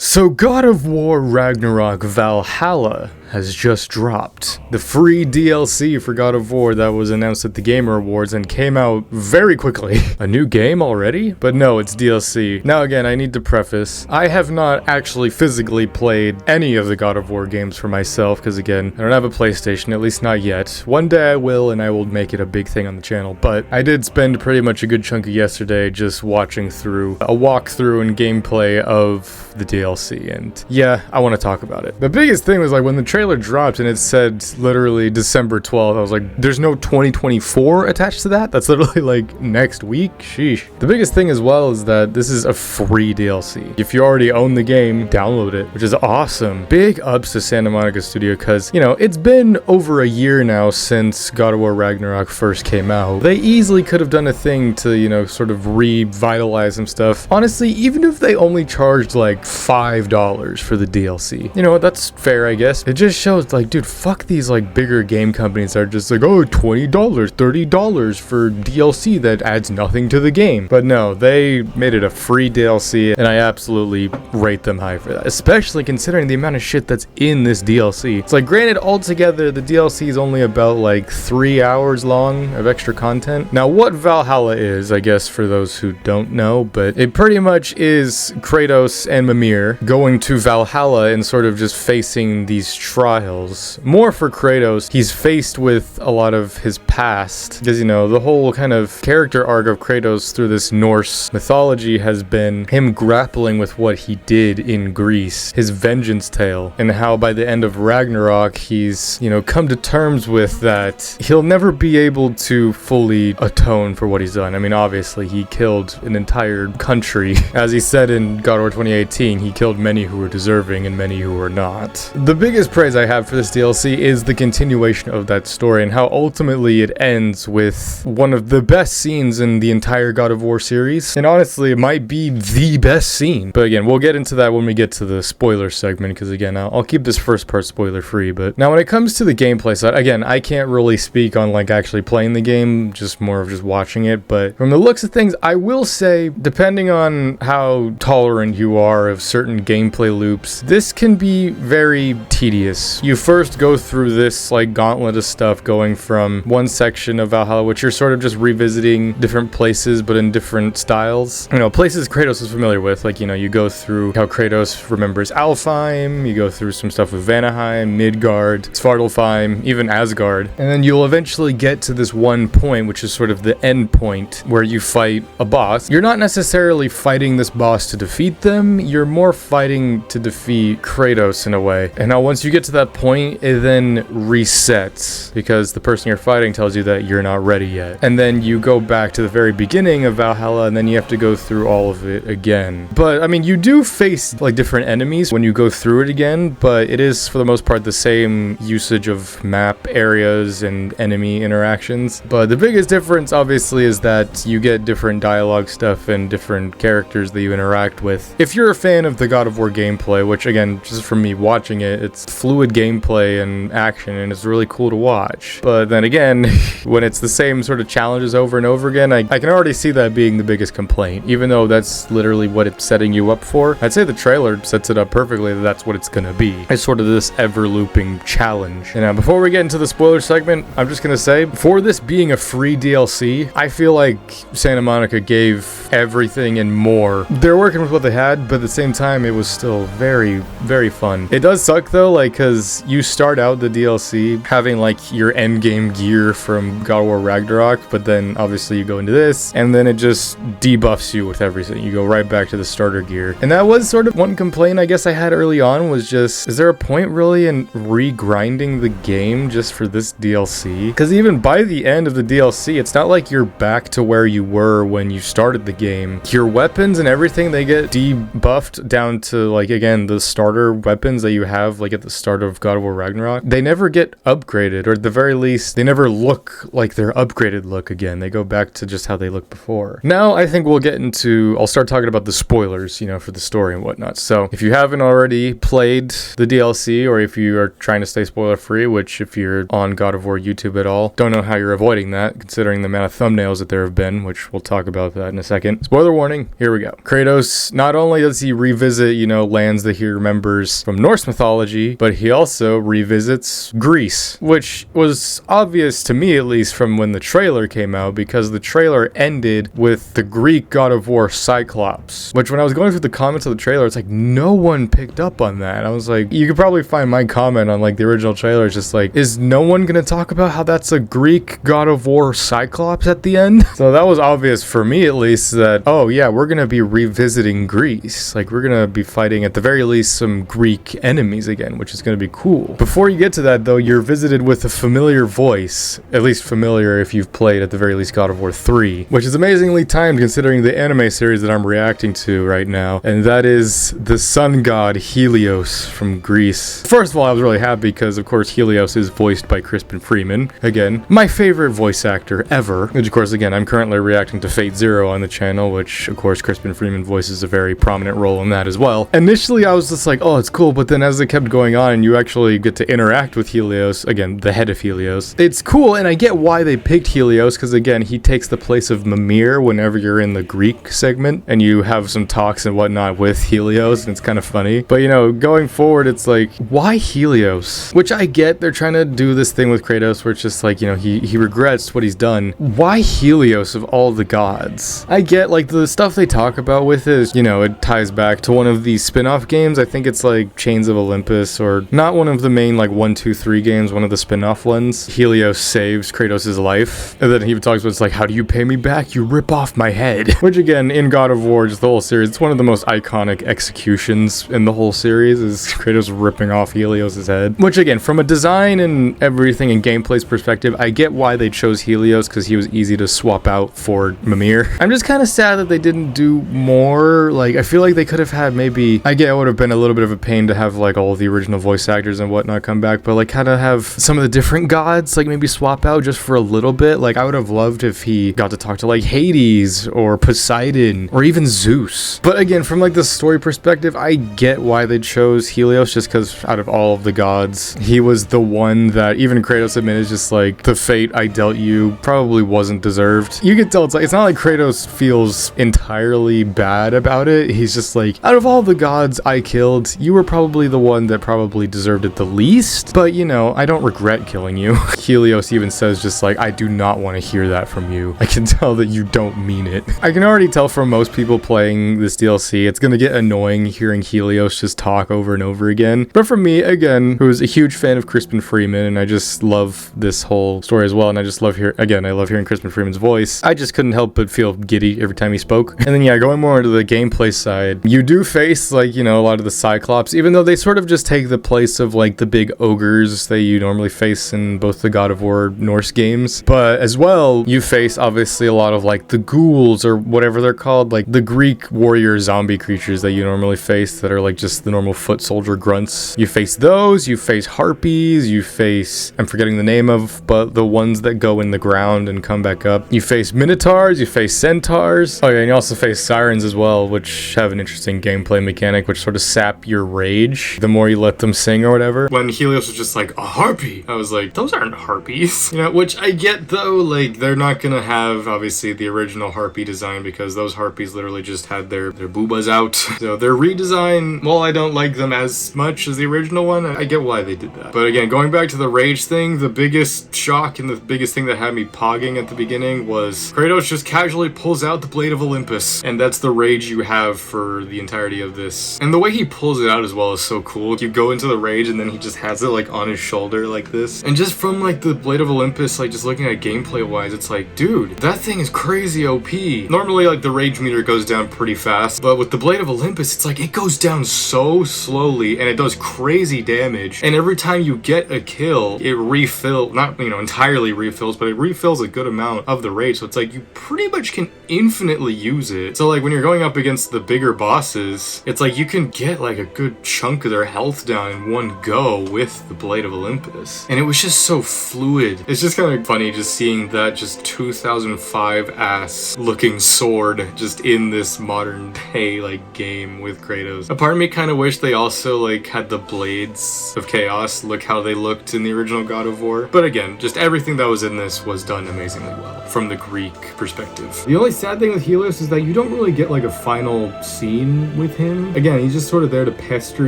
So God of War Ragnarok Valhalla has just dropped. The free DLC for God of War that was announced at the Gamer Awards and came out very quickly. A new game already? But no, it's DLC. Now again, I need to preface, I have not actually physically played any of the God of War games for myself, because again, I don't have a PlayStation, at least not yet. One day I will, and I will make it a big thing on the channel, but I did spend pretty much a good chunk of yesterday just watching through a walkthrough and gameplay of the DLC, and yeah, I want to talk about it. The biggest thing was like when the trailer dropped and it said literally December 12th, I was like, there's no 2024 attached to that? That's literally like next week? Sheesh. The biggest thing as well is that this is a free DLC. If you already own the game, download it, which is awesome. Big ups to Santa Monica Studio, because, you know, it's been over a year now since God of War Ragnarok first came out. They easily could have done a thing to, you know, sort of revitalize some stuff. Honestly, even if they only charged like $5 for the DLC, you know what, that's fair, I guess. It just shows like, dude, fuck these like bigger game companies that are just like, oh, $20, $30 for DLC that adds nothing to the game. But no, they made it a free DLC, and I absolutely rate them high for that, especially considering the amount of shit that's in this DLC. It's like, granted, altogether the DLC is only about like 3 hours long of extra content. Now, what Valhalla is, I guess for those who don't know, but it pretty much is Kratos and Mimir going to Valhalla and sort of just facing these trials. More for Kratos, he's faced with a lot of his past, because, you know, the whole kind of character arc of Kratos through this Norse mythology has been him grappling with what he did in Greece, his vengeance tale, and how by the end of Ragnarok he's, you know, come to terms with that he'll never be able to fully atone for what he's done. I mean, obviously he killed an entire country. As he said in God of War 2018, he killed many who were deserving and many who were not. The biggest praise I have for this DLC is the continuation of that story and how ultimately it ends with one of the best scenes in the entire God of War series. And honestly, it might be the best scene. But again, we'll get into that when we get to the spoiler segment, because again, I'll keep this first part spoiler free. But now when it comes to the gameplay side, again, I can't really speak on like actually playing the game, just more of just watching it. But from the looks of things, I will say, depending on how tolerant you are of certain gameplay loops, this can be very tedious. You first go through this like gauntlet of stuff, going from one section of Valhalla, which you're sort of just revisiting different places but in different styles, you know, places Kratos is familiar with. Like, you know, you go through how Kratos remembers Alfheim, you go through some stuff with Vanaheim, Midgard, Svartalfheim, even Asgard, and then you'll eventually get to this one point, which is sort of the end point, where you fight a boss. You're not necessarily fighting this boss to defeat them, you're more fighting to defeat Kratos in a way. And now once you get to that point, it then resets, because the person you're fighting tells you that you're not ready yet. And then you go back to the very beginning of Valhalla, and then you have to go through all of it again. But I mean, you do face like different enemies when you go through it again, but it is for the most part the same usage of map areas and enemy interactions. But the biggest difference obviously is that you get different dialogue stuff and different characters that you interact with. If you're a fan of the God of War gameplay, which again, just from me watching it, it's fluid gameplay and action, and it's really cool to watch. But then again, when it's the same sort of challenges over and over again, I can already see that being the biggest complaint, even though that's literally what it's setting you up for. I'd say the trailer sets it up perfectly that that's what it's gonna be. It's sort of this ever-looping challenge. And now, before we get into the spoiler segment, I'm just gonna say, for this being a free DLC, I feel like Santa Monica gave everything and more. They're working with what they had, but at the same time, it was still very, very fun. It does suck though, like, because you start out the DLC having like your end game gear from God of War Ragnarok, but then obviously you go into this, and then it just debuffs you with everything. You go right back to the starter gear. And that was sort of one complaint I guess I had early on, was just, is there a point really in re-grinding the game just for this DLC? Because even by the end of the DLC, it's not like you're back to where you were when you started the game. Your weapons and everything, they get debuffed down to like, again, the starter weapons that you have like at the start start of God of War Ragnarok, they never get upgraded, or at the very least, they never look like their upgraded look again. They go back to just how they looked before. Now, I think I'll start talking about the spoilers, for the story and whatnot. So, if you haven't already played the DLC, or if you are trying to stay spoiler free, which if you're on God of War YouTube at all, don't know how you're avoiding that, considering the amount of thumbnails that there have been, which we'll talk about that in a second. Spoiler warning, here we go. Kratos, not only does he revisit, lands that he remembers from Norse mythology, but he also revisits Greece, which was obvious to me, at least, from when the trailer came out, because the trailer ended with the Greek God of War Cyclops, which when I was going through the comments of the trailer, it's like, no one picked up on that. I was like, you could probably find my comment on, like, the original trailer. It's just like, is no one gonna talk about how that's a Greek God of War Cyclops at the end? So that was obvious for me, at least, that, oh yeah, we're gonna be revisiting Greece. Like, we're gonna be fighting, at the very least, some Greek enemies again, which is gonna be cool. Before you get to that, though, you're visited with a familiar voice, at least familiar if you've played, at the very least, God of War 3, which is amazingly timed considering the anime series that I'm reacting to right now, and that is the sun god Helios from Greece. First of all, I was really happy because, of course, Helios is voiced by Crispin Freeman. Again, my favorite voice actor ever. Which, of course, again, I'm currently reacting to Fate Zero on the channel, which, of course, Crispin Freeman voices a very prominent role in that as well. Initially, I was just like, oh, it's cool, but then as it kept going on and you actually get to interact with Helios, again, the head of Helios, it's cool, and I get why they picked Helios, because, again, he takes the place of Mimir whenever you're in the Greek segment, and you have some talks and whatnot with Helios, and it's kind of funny. But, going forward, it's like, why Helios? Which I get, they're trying to do this thing with Kratos where it's just like, he regrets what he's done. Why Helios of all the gods? I get, like, the stuff they talk about with is, it ties back to one of these spin-off games. I think it's like Chains of Olympus, or not one of the main, like, 1, 2, 3 games, one of the spin-off ones. Helios saves Kratos' life, and then he talks about, it's like, how do you pay me back? You rip off my head. Which, again, in God of War, just the whole series, it's one of the most iconic executions in the whole series, is Kratos ripping off Helios' head. Which, again, from a design and everything and gameplay's perspective, I get why they chose Helios, because he was easy to swap out for Mimir. I'm just kind of sad that they didn't do more. Like, I feel like they could have had maybe, I get it would have been a little bit of a pain to have, like, all the original voice actors and whatnot come back, but, like, kind of have some of the different gods, like, maybe swap out just for a little bit. Like, I would have loved if he got to talk to, like, Hades or Poseidon or even Zeus. But again, from, like, the story perspective, I get why they chose Helios, just because out of all of the gods, he was the one that even Kratos admitted is just like, the fate I dealt you probably wasn't deserved. You can tell it's not like Kratos feels entirely bad about it. He's just like, out of all the gods I killed, you were probably the one that probably deserved it the least, but I don't regret killing you. Helios even says just like, I do not want to hear that from you. I can tell that you don't mean it. I can already tell from most people playing this DLC, it's gonna get annoying hearing Helios just talk over and over again. But for me, again, who is a huge fan of Crispin Freeman, and I just love this whole story as well, and I just love I love hearing Crispin Freeman's voice. I just couldn't help but feel giddy every time he spoke. And then going more into the gameplay side, you do face like, a lot of the Cyclops, even though they sort of just take the place of like the big ogres that you normally face in both the God of War Norse games. But as well, you face obviously a lot of like the ghouls or whatever they're called, like the Greek warrior zombie creatures that you normally face that are like just the normal foot soldier grunts. You face those, you face harpies, you face, I'm forgetting the name of, but the ones that go in the ground and come back up. You face minotaurs, you face centaurs. Oh yeah, and you also face sirens as well, which have an interesting gameplay mechanic, which sort of sap your rage the more you let them sing or whatever. When Helios was just like, a harpy, I was like, those aren't harpies. Which I get though, like they're not gonna have obviously the original harpy design because those harpies literally just had their boobas out. So their redesign, while I don't like them as much as the original one, I get why they did that. But again, going back to the rage thing, the biggest shock and the biggest thing that had me pogging at the beginning was Kratos just casually pulls out the Blade of Olympus, and that's the rage you have for the entirety of this. And the way he pulls it out as well is so cool. You go into the rage and then he just has it like on his shoulder like this. And just from like the Blade of Olympus, like just looking at gameplay wise, it's like, dude, that thing is crazy OP. Normally like the rage meter goes down pretty fast, but with the Blade of Olympus, it's like it goes down so slowly and it does crazy damage. And every time you get a kill, it refills, not entirely refills, but it refills a good amount of the rage. So it's like you pretty much can infinitely use it. So like when you're going up against the bigger bosses, it's like you can get like a good chunk of their health down in one go with the Blade of Olympus. And it was just so fluid. It's just kind of funny just seeing that just 2005 ass looking sword just in this modern day like game with Kratos. A part of me kind of wish they also like had the blades of chaos look how they looked in the original God of War. But again, just everything that was in this was done amazingly well from the Greek perspective. The only sad thing with Helios is that you don't really get like a final scene with him. Again, he's just sort of there to pester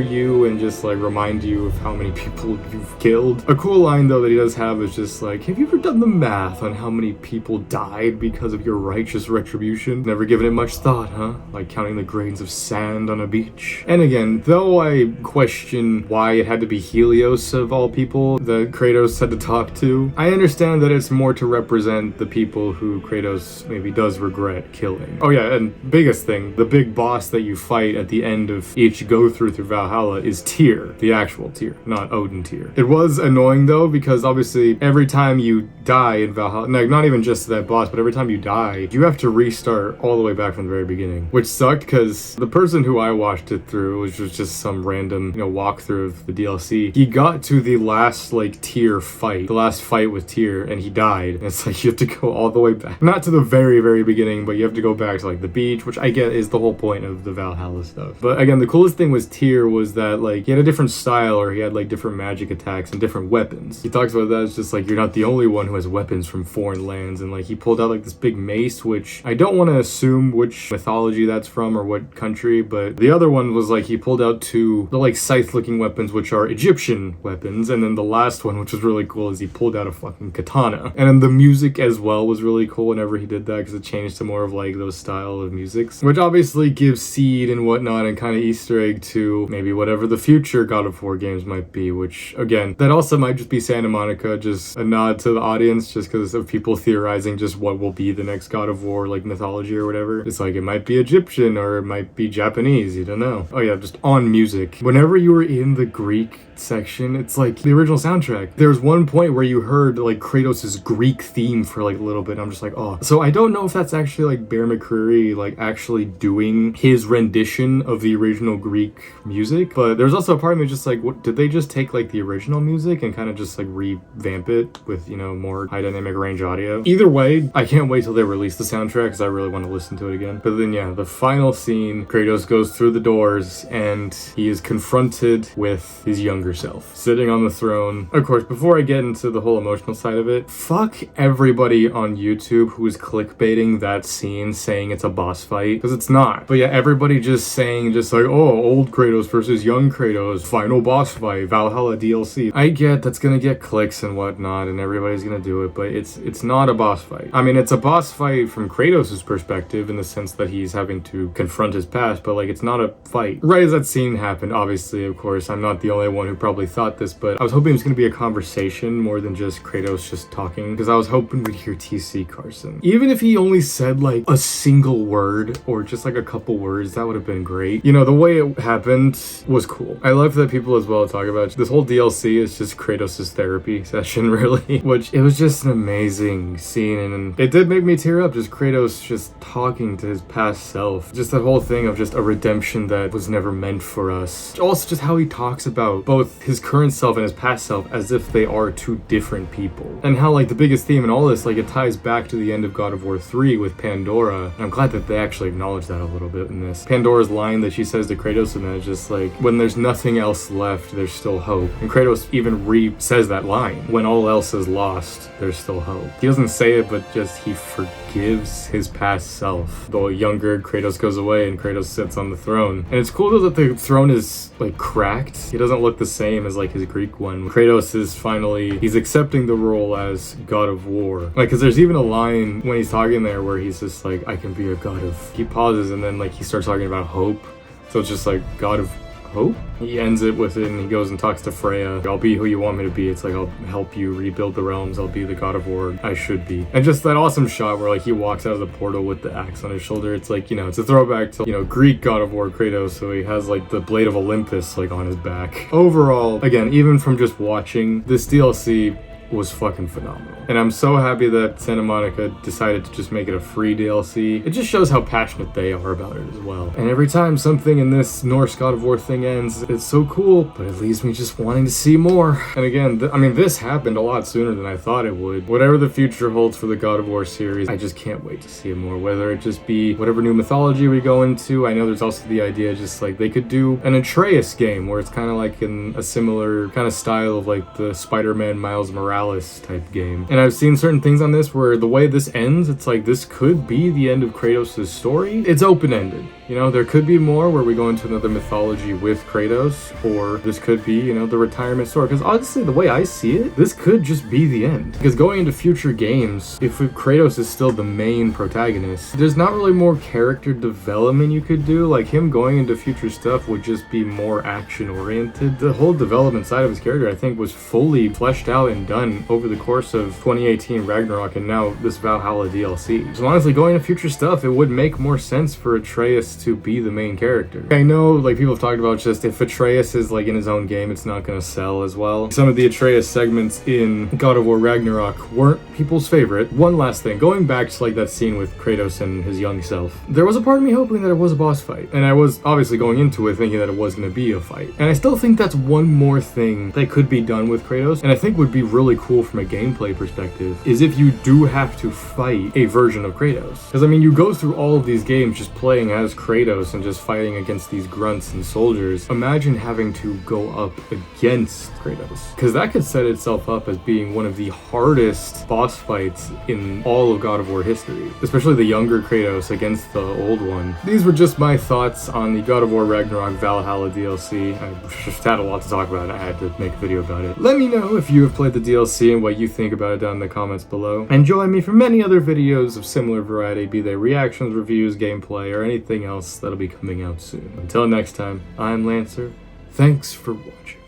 you and just like remind you of how many people you've killed. A cool line though that he does have is just like, have you ever done the math on how many people died because of your righteous retribution? Never given it much thought, huh? Like counting the grains of sand on a beach. And again, though I question why it had to be Helios of all people that Kratos had to talk to, I understand that it's more to represent the people who Kratos maybe does regret killing. Oh yeah, and biggest thing, the big boss that you fight at the end of each go-through through Valhalla is Tyr, the actual Tyr, not Odin Tyr. It was annoying though, because obviously every time you die in Valhalla, like not even just that boss, but every time you die, you have to restart all the way back from the very beginning, which sucked because the person who I watched it through, which was just some random, walkthrough of the DLC, he got to the last like Tyr fight, the last fight with Tyr, and he died. And it's like you have to go all the way back, not to the very, very beginning, but you have to go back to like the beach, which I get is the whole point of the Valhalla stuff. But again, the coolest thing with Tyr was that like he had a different style, or he had like different magic attacks and different weapons. He talks about that as just like, you're not the only one who has weapons from foreign lands, and like he pulled out like this big mace, which I don't want to assume which mythology that's from or what country, but the other one was like he pulled out two the like scythe looking weapons, which are Egyptian weapons, and then the last one, which was really cool, is he pulled out a fucking katana. And then the music as well was really cool whenever he did that, because it changed to more of like those style of musics, which obviously gives seed and whatnot and kind of Easter egg to maybe whatever the future God of War games might be, which again, that also might just be Santa Monica, just a nod to the audience, just because of people theorizing just what will be the next God of War like mythology or whatever. It's like it might be Egyptian or it might be Japanese, you don't know. Oh yeah, just on music, whenever you were in the Greek section, it's like the original soundtrack. There's one point where you heard like Kratos' Greek theme for like a little bit. I'm just like, oh. So I don't know if that's actually like Bear McCreary like actually doing his rendition of the original Greek music, but there's also a part of me just like, what did they just take like the original music and kind of just like revamp it with more high dynamic range audio? Either way, I can't wait till they release the soundtrack because I really want to listen to it again. But then yeah, the final scene, Kratos goes through the doors and he is confronted with his younger self sitting on the throne. Of course, before I get into the whole emotional side of it, fuck everybody on YouTube who is clickbaiting that scene saying it's a boss fight, because it's not. But yeah, everybody just saying just like, oh, old Kratos versus young Kratos, final boss fight, Valhalla DLC. I get that's gonna get clicks and whatnot and everybody's gonna do it, but it's not a boss fight. I mean, it's a boss fight from Kratos' perspective in the sense that he's having to confront his past, but like it's not a fight. Right as that scene happened, obviously, of course, I'm not the only one who probably thought this, but I was hoping it was going to be a conversation more than just Kratos just talking, because I was hoping we'd hear TC Carson. Even if he only said like a single word or just like a couple words, that would have been great. The way it happened was cool. I love that people as well talk about this whole DLC is just Kratos' therapy session, really, which it was just an amazing scene, and it did make me tear up, just Kratos just talking to his past self, just that whole thing of just a redemption that was never meant for us. Also just how he talks about both his current self and his past self as if they are two different people, and how like the biggest theme in all this, like it ties back to the end of God of War 3 with Pandora, and I'm glad that they actually acknowledge that a little bit in this. Pandora's line that she says to Kratos in that is just like, when there's nothing else left, there's still hope. And Kratos even re-says that line, when all else is lost, there's still hope. He doesn't say it, but just he forgives his past self. The younger Kratos goes away and Kratos sits on the throne, and it's cool though that the throne is like cracked. He doesn't look the same as like his Greek one. Kratos is finally, he's accepting the role as God of War. Like, cause there's even a line when he's talking there where he's just like, I can be a god of, he pauses and then like he starts talking about hope. So it's just like, God of hope? He ends it with it and he goes and talks to Freya. I'll be who you want me to be. It's like, I'll help you rebuild the realms. I'll be the God of War I should be. And just that awesome shot where like he walks out of the portal with the axe on his shoulder. It's like, it's a throwback to, Greek God of War Kratos. So he has like the blade of Olympus like on his back. Overall, again, even from just watching this DLC, was fucking phenomenal. And I'm so happy that Santa Monica decided to just make it a free DLC. It just shows how passionate they are about it as well. And every time something in this Norse God of War thing ends, it's so cool, but it leaves me just wanting to see more. And again, I mean, this happened a lot sooner than I thought it would. Whatever the future holds for the God of War series, I just can't wait to see it more. Whether it just be whatever new mythology we go into. I know there's also the idea just like they could do an Atreus game where it's kind of like in a similar kind of style of like the Spider-Man Miles Morales type game. And I've seen certain things on this where the way this ends, it's like this could be the end of Kratos' story. It's open-ended. You know, there could be more where we go into another mythology with Kratos, or this could be, you know, the retirement story. Because honestly, the way I see it, this could just be the end. Because going into future games, if Kratos is still the main protagonist, there's not really more character development you could do. Like him going into future stuff would just be more action-oriented. The whole development side of his character, I think, was fully fleshed out and done over the course of 2018 Ragnarok and now this Valhalla DLC. So honestly, going into future stuff, it would make more sense for Atreus to be the main character. I know like people have talked about just if Atreus is like in his own game, it's not gonna sell as well. Some of the Atreus segments in God of War Ragnarok weren't people's favorite. One last thing, going back to like that scene with Kratos and his young self, there was a part of me hoping that it was a boss fight, and I was obviously going into it thinking that it was gonna be a fight. And I still think that's one more thing that could be done with Kratos, and I think would be really cool from a gameplay perspective, is if you do have to fight a version of Kratos. Because I mean, you go through all of these games just playing as Kratos and just fighting against these grunts and soldiers. Imagine having to go up against Kratos, because that could set itself up as being one of the hardest boss fights in all of God of War history, especially the younger Kratos against the old one. These were just my thoughts on the God of War Ragnarok Valhalla DLC. I just had a lot to talk about. I had to make a video about it. Let me know if you have played the DLC and what you think about it down in the comments below. And join me for many other videos of similar variety, be they reactions, reviews, gameplay, or anything else that'll be coming out soon. Until next time, I'm Lancer. Thanks for watching.